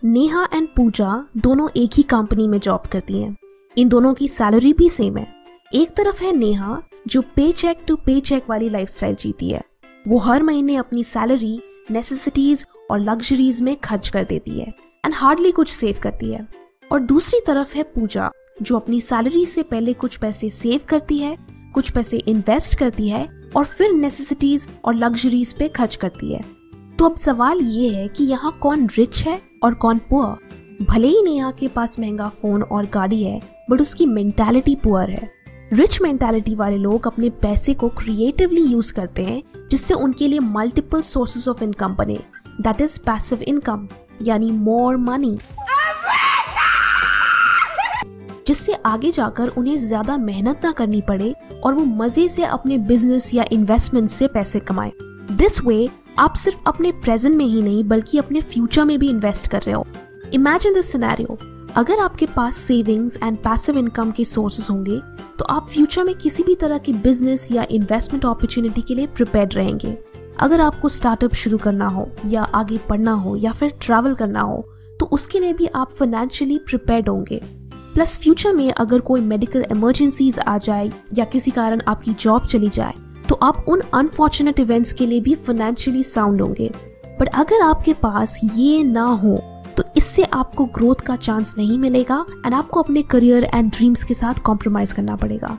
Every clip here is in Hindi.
नेहा एंड पूजा दोनों एक ही कंपनी में जॉब करती हैं। इन दोनों की सैलरी भी सेम है। एक तरफ है नेहा जो पे चेक टू पे चेक वाली लाइफस्टाइल जीती है। वो हर महीने अपनी सैलरी नेसेसिटीज और लग्जरीज में खर्च कर देती है एंड हार्डली कुछ सेव करती है। और दूसरी तरफ है पूजा जो अपनी सैलरी से पहले कुछ पैसे सेव करती है, कुछ पैसे इन्वेस्ट करती है और फिर नेसेसिटीज और लग्जरीज पे खर्च करती है। तो अब सवाल ये है कि यहाँ कौन रिच है और कौन पुअर। भले ही नेहा के पास महंगा फोन और गाड़ी है बट उसकी मेंटालिटी पुअर है। रिच मेंटालिटी वाले लोग अपने पैसे को क्रिएटिवली यूज करते हैं जिससे उनके लिए मल्टीपल सोर्सेज ऑफ इनकम बने, दैट इज पैसिव इनकम, यानी मोर मनी, जिससे आगे जाकर उन्हें ज्यादा मेहनत ना करनी पड़े और वो मजे से अपने बिजनेस या इन्वेस्टमेंट से पैसे कमाएं। दिस वे आप सिर्फ अपने प्रेजेंट में ही नहीं बल्कि अपने फ्यूचर में भी इन्वेस्ट कर रहे हो। इमेजिन दिस सिनेरियो, अगर आपके पास सेविंग्स एंड पैसिव इनकम के सोर्सेज होंगे तो आप फ्यूचर में किसी भी तरह की बिजनेस या इन्वेस्टमेंट अपॉर्चुनिटी के लिए प्रिपेयर्ड रहेंगे। अगर आपको स्टार्टअप शुरू करना हो या आगे पढ़ना हो या फिर ट्रैवल करना हो तो उसके लिए भी आप फाइनेंशियली प्रिपेयर्ड होंगे। प्लस फ्यूचर में अगर कोई मेडिकल इमरजेंसीज आ जाए या किसी कारण आपकी जॉब चली जाए तो आप उन अनफॉर्चुनेट इवेंट्स के लिए भी फाइनेंशियली साउंड होंगे। बट अगर आपके पास ये ना हो तो इससे आपको ग्रोथ का चांस नहीं मिलेगा एंड आपको अपने करियर एंड ड्रीम्स के साथ कॉम्प्रोमाइज करना पड़ेगा।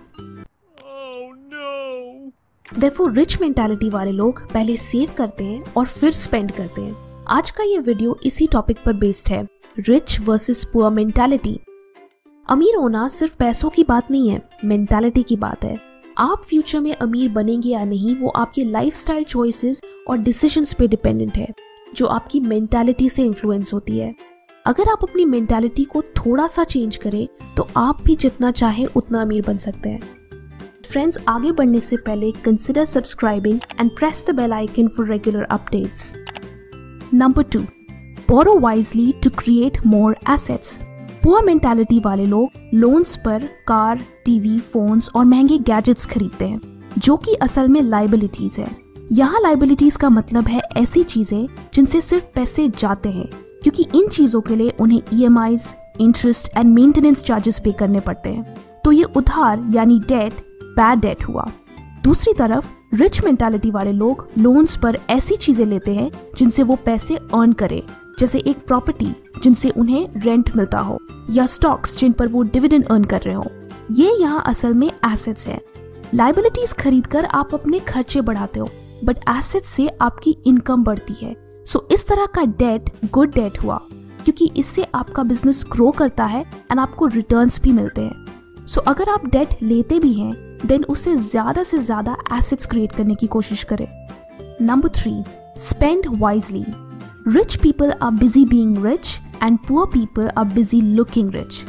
Therefore, रिच मेंटालिटी वाले लोग पहले सेव करते हैं और फिर स्पेंड करते हैं। आज का ये वीडियो इसी टॉपिक पर बेस्ड है, रिच वर्सेस पुअर मेंटालिटी। अमीर होना सिर्फ पैसों की बात नहीं है, मेंटालिटी की बात है। आप फ्यूचर में अमीर बनेंगे या नहीं वो आपके लाइफस्टाइल चॉइसेस और डिसीजंस पे डिपेंडेंट है, जो आपकी मेंटालिटी से इन्फ्लुएंस होती है। अगर आप अपनी मेंटालिटी को थोड़ा सा चेंज करें तो आप भी जितना चाहे उतना अमीर बन सकते हैं। फ्रेंड्स, आगे बढ़ने से पहले consider subscribing and press the bell icon for regular updates. Number 2, borrow wisely to create more assets. Poor mentality वाले लोग लोन्स पर कार, टीवी, फोन्स और महंगे गैजेट्स खरीदते हैं जो कि असल में लायबिलिटीज है। यहाँ लायबिलिटीज का मतलब है ऐसी चीजें जिनसे सिर्फ पैसे जाते हैं, क्योंकि इन चीजों के लिए उन्हें EMIs, interest and maintenance charges पे करने पड़ते हैं। तो ये उधार यानी डेट, बैड डेट हुआ। दूसरी तरफ रिच मेंटालिटी वाले लोग लोन्स पर ऐसी चीजें लेते हैं जिनसे वो पैसे अर्न करें, जैसे एक प्रॉपर्टी जिनसे उन्हें रेंट मिलता हो या स्टॉक्स जिन पर वो डिविडेंड अर्न कर रहे हो। ये यहाँ असल में एसेट्स है। लायबिलिटीज खरीदकर आप अपने खर्चे बढ़ाते हो बट एसेट्स से आपकी इनकम बढ़ती है। सो इस तरह का डेट गुड डेट हुआ, क्योंकि इससे आपका बिजनेस ग्रो करता है एंड आपको रिटर्न्स भी मिलते हैं। सो अगर आप डेट लेते भी हैं देन उससे ज्यादा से ज्यादा एसेट्स क्रिएट करने की कोशिश करें। Number 3, spend wisely. Rich people are busy being rich and poor people are busy looking rich.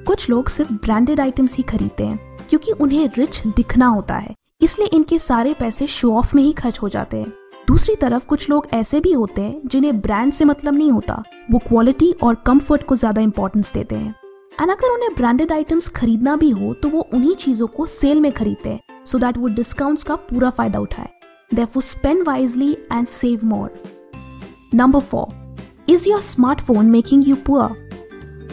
कुछ लोग सिर्फ ब्रांडेड आइटम्स ही खरीदते हैं क्योंकि उन्हें रिच दिखना होता है, इसलिए इनके सारे पैसे शो ऑफ में ही खर्च हो जाते हैं। दूसरी तरफ कुछ लोग ऐसे भी होते हैं जिन्हें ब्रांड से मतलब नहीं होता, वो क्वालिटी और कंफर्ट को ज्यादा इंपॉर्टेंस देते हैं। एंड अगर उन्हें ब्रांडेड आइटम्स खरीदना भी हो तो वो उन्हीं चीजों को सेल में खरीदते हैं सो दैट वो डिस्काउंट्स का पूरा फायदा उठाए। Therefore, spend wisely and save more. Number 4, is your smartphone making you poor?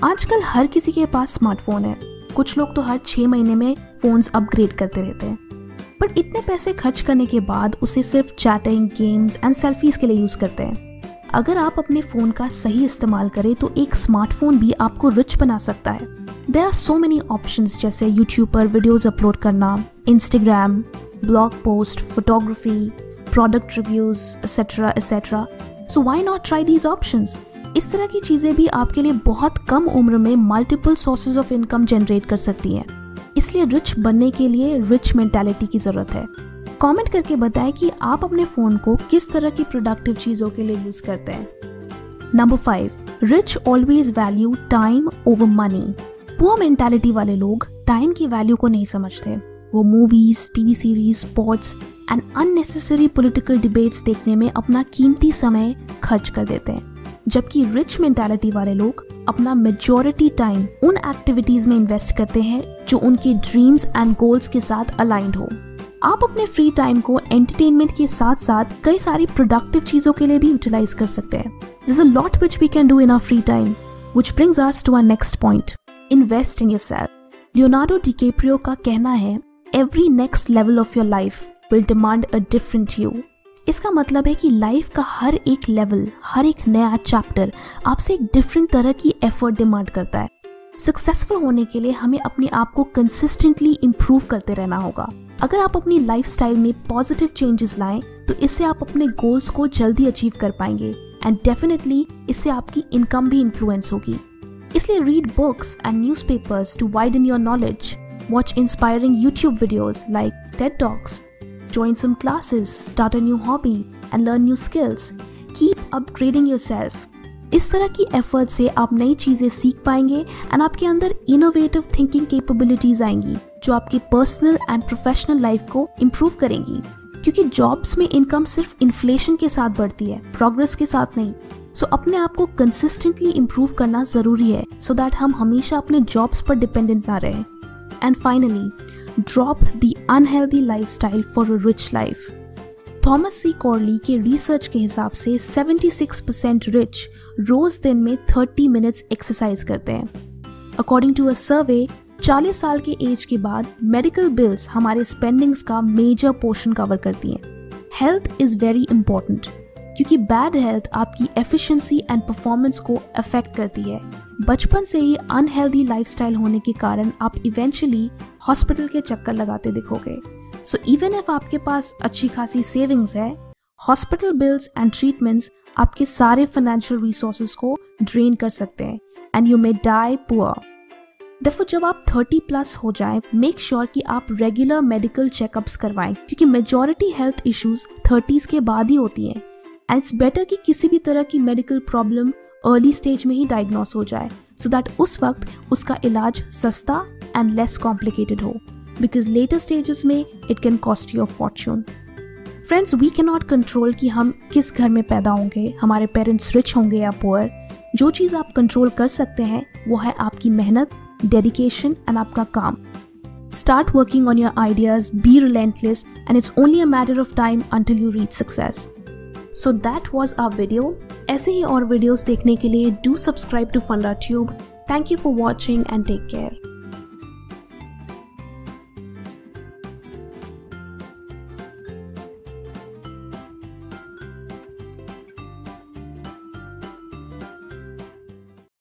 आजकल हर किसी के पास स्मार्टफोन है। कुछ लोग तो हर 6 महीने में फोन्स अपग्रेड करते रहते हैं, बट इतने पैसे खर्च करने के बाद उसे सिर्फ चैटिंग, गेम्स एंड सेल्फीज के लिए यूज करते हैं। अगर आप अपने फोन का सही इस्तेमाल करें तो एक स्मार्टफोन भी आपको रिच बना सकता है। There are so many options, जैसे यूट्यूब पर वीडियोस अपलोड करना, Instagram, blog post, photography, product reviews etcetera etcetera. So why not try these options. इस तरह की चीजें भी आपके लिए बहुत कम उम्र में multiple sources of income generate कर सकती हैं। इसलिए रिच बनने के लिए रिच मेंटालिटी की जरूरत है। कमेंट करके बताएं कि आप अपने फोन को किस तरह की प्रोडक्टिव चीजों के लिए यूज करते हैं। Number 5, rich always value time over money. Poor mentality वाले लोग टाइम की वैल्यू को नहीं समझते। वो movies, TV series, sports and unnecessary political debates देखने में अपना कीमती समय खर्च कर देते हैं, जबकि रिच मेंटालिटी वाले लोग अपना मेजॉरिटी टाइम उन एक्टिविटीज में इन्वेस्ट करते हैं जो उनके ड्रीम्स एंड गोल्स के साथ अलाइंड हो। आप अपने फ्री टाइम को एंटरटेनमेंट के साथ साथ कई सारी प्रोडक्टिव चीजों के लिए भी यूटिलाइज कर सकते हैं। There's a lot which we can do in our free time, which brings us to our next point. Invest in yourself. Leonardo DiCaprio का कहना है, Every next level of your life will demand a different you. इसका मतलब है कि लाइफ का हर एक लेवल, हर एक नया चैप्टर आपसे एक डिफरेंट तरह की एफर्ट डिमांड करता है। सक्सेसफुल होने के लिए हमें अपने आप को कंसिस्टेंटली इम्प्रूव करते रहना होगा। अगर आप अपनी लाइफस्टाइल में पॉजिटिव चेंजेस लाएं तो इससे आप अपने गोल्स को जल्दी अचीव कर पाएंगे एंड डेफिनेटली इससे आपकी इनकम भी इन्फ्लुएंस होगी। इसलिए read books and newspapers to widen your knowledge, watch inspiring YouTube videos like TED talks, join some classes, start a new hobby and learn new skills. Keep upgrading yourself. इस तरह की एफर्ट से आप नई चीजें सीख पाएंगे एंड आपके अंदर इनोवेटिव थिंकिंग कैपेबिलिटीज आएंगी जो आपकी पर्सनल एंड प्रोफेशनल लाइफ को इम्प्रूव करेंगी। क्योंकि जॉब्स में इनकम सिर्फ इन्फ्लेशन के साथ बढ़ती है, प्रोग्रेस के साथ नहीं। सो अपने आप को कंसिस्टेंटली इम्प्रूव करना जरूरी है सो दैट हम हमेशा अपने जॉब्स पर डिपेंडेंट ना रहें। And finally, drop the unhealthy lifestyle for a rich life. Thomas C Corley के रिसर्च के हिसाब से 76% रिच रोज दिन में 30 मिनट्स एक्सरसाइज करते हैं। अकॉर्डिंग टू अ सर्वे, 40 साल के एज के बाद मेडिकल बिल्स हमारे स्पेंडिंग्स का मेजर पोर्शन कवर करती हैं। हेल्थ इज वेरी इंपॉर्टेंट क्योंकि बैड हेल्थ आपकी एफिशिएंसी एंड परफॉर्मेंस को अफेक्ट करती है। बचपन से ही अनहेल्दी लाइफस्टाइल होने के कारण आप इवेंचुअली हॉस्पिटल के चक्कर लगाते दिखोगे। सो इवन इफ आपके पास अच्छी खासी सेविंग्स है, हॉस्पिटल बिल्स एंड ट्रीटमेंट्स आपके सारे फाइनेंशियल रिसोर्सेज को ड्रेन कर सकते हैं and you may die poor. देखो, जब आप 30 प्लस हो जाएं, मेक श्योर कि आप रेगुलर मेडिकल चेकअप्स करवाएं क्योंकि मेजॉरिटी हेल्थ इश्यूज 30s के बाद ही होती हैं एंड इट्स बेटर कि किसी भी तरह की मेडिकल प्रॉब्लम अर्ली स्टेज में ही डायग्नोस हो जाए सो दैट उस वक्त उसका इलाज सस्ता एंड लेस कॉम्प्लिकेटेड हो, बिकॉज लेटर स्टेजेस में it can cost you a fortune. Friends, we can not control कि हम किस घर में पैदा होंगे, हमारे पेरेंट्स रिच होंगे या पुअर। जो चीज़ आप कंट्रोल कर सकते हैं वो है आपकी मेहनत, डेडिकेशन एंड आपका काम। Start working on your ideas, be relentless and it's only a matter of time until you reach success. So that was our video. ऐसे ही और वीडियोस देखने के लिए do subscribe to Funda Tube. Thank you for watching and take care.